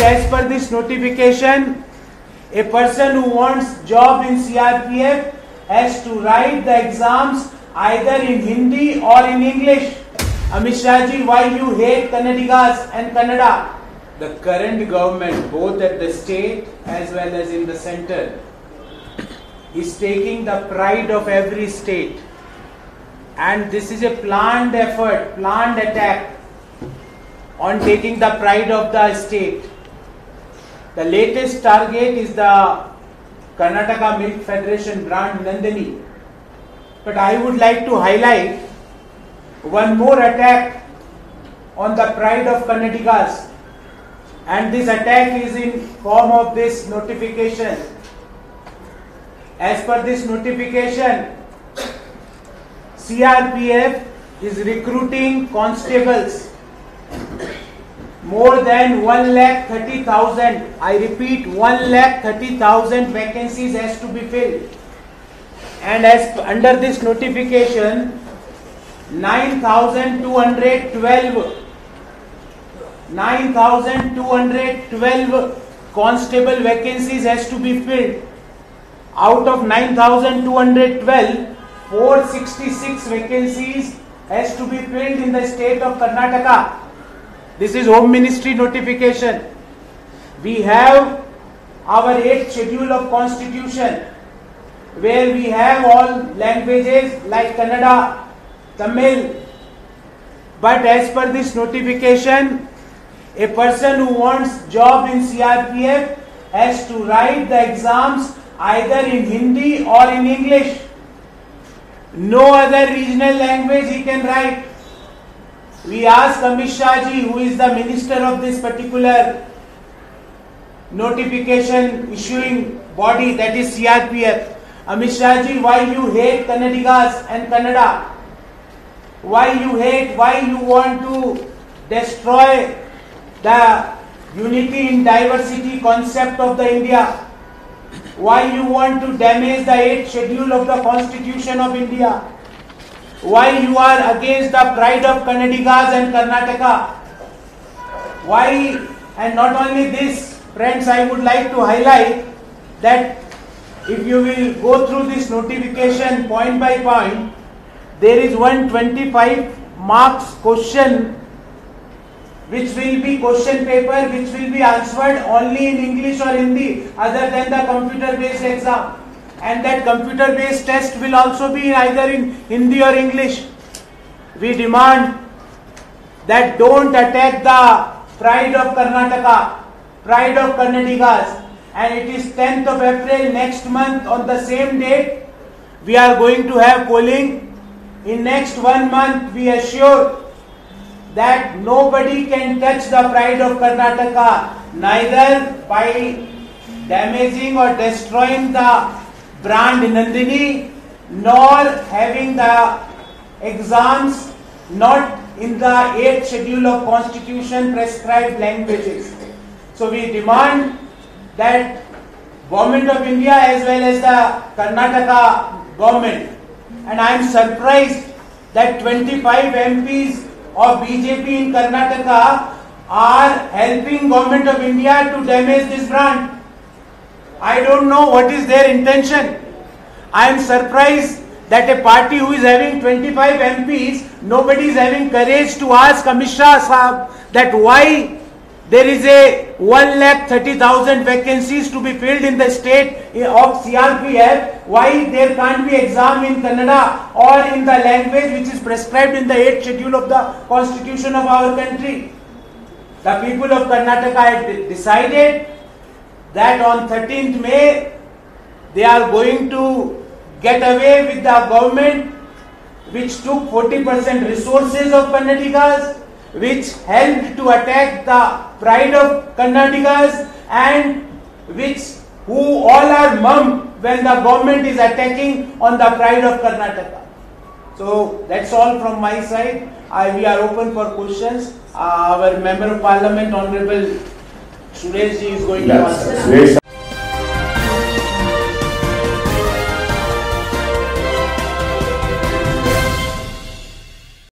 As per this notification, a person who wants job in CRPF has to write the exams either in Hindi or in English. Amit Shah ji, why you hate Kannadigas and Kannada? The current government, both at the state as well as in the center, is taking the pride of every state. And this is a planned effort, planned attack on taking the pride of the state. The latest target is the Karnataka Milk Federation brand Nandini. But I would like to highlight one more attack on the pride of Kannadigas. And this attack is in form of this notification. As per this notification, CRPF is recruiting constables. More than 1,30,000, I repeat, 1,30,000 vacancies has to be filled. And as under this notification, 9,212 constable vacancies has to be filled. Out of 9,212, 466 vacancies has to be filled in the state of Karnataka. This is Home Ministry notification. We have our 8th schedule of Constitution, where we have all languages like Kannada, Tamil. But as per this notification, a person who wants job in CRPF has to write the exams either in Hindi or in English. No other regional language he can write. We ask Amit Shah ji, who is the minister of this particular notification issuing body, that is CRPF. Amit Shah ji, why you hate Kannadigas and Kannada? Why you hate, why you want to destroy the unity in diversity concept of the India? Why you want to damage the 8th schedule of the Constitution of India? Why you are against the pride of Kannadigas and Karnataka? Why? And not only this, friends, I would like to highlight that if you will go through this notification point by point, there is 125 marks question which will be question paper which will be answered only in English or Hindi other than the computer based exam. And that computer based test will also be either in Hindi or English. We demand that don't attack the pride of Karnataka, pride of Kannadigas. And it is 10th of April next month on the same date. We are going to have polling. In next 1 month we assure that nobody can touch the pride of Karnataka, neither by damaging or destroying the brand Nandini, nor having the exams not in the 8th schedule of Constitution prescribed languages. So we demand that Government of India as well as the Karnataka government, and I am surprised that 25 MPs of BJP in Karnataka are helping Government of India to damage this brand. I don't know what is their intention. I am surprised that a party who is having 25 MPs, nobody is having courage to ask Amit Shah Sahab that why there is a 1,30,000 vacancies to be filled in the state of CRPF, why there can't be exam in Kannada or in the language which is prescribed in the 8th schedule of the Constitution of our country. The people of Karnataka had decided that on 13th May they are going to get away with the government which took 40% resources of Kannadigas, which helped to attack the pride of Kannadigas, and who all are mum when the government is attacking on the pride of Karnataka. So that's all from my side. We are open for questions. Our Member of Parliament, Honorable Suresh ji, is going to answer.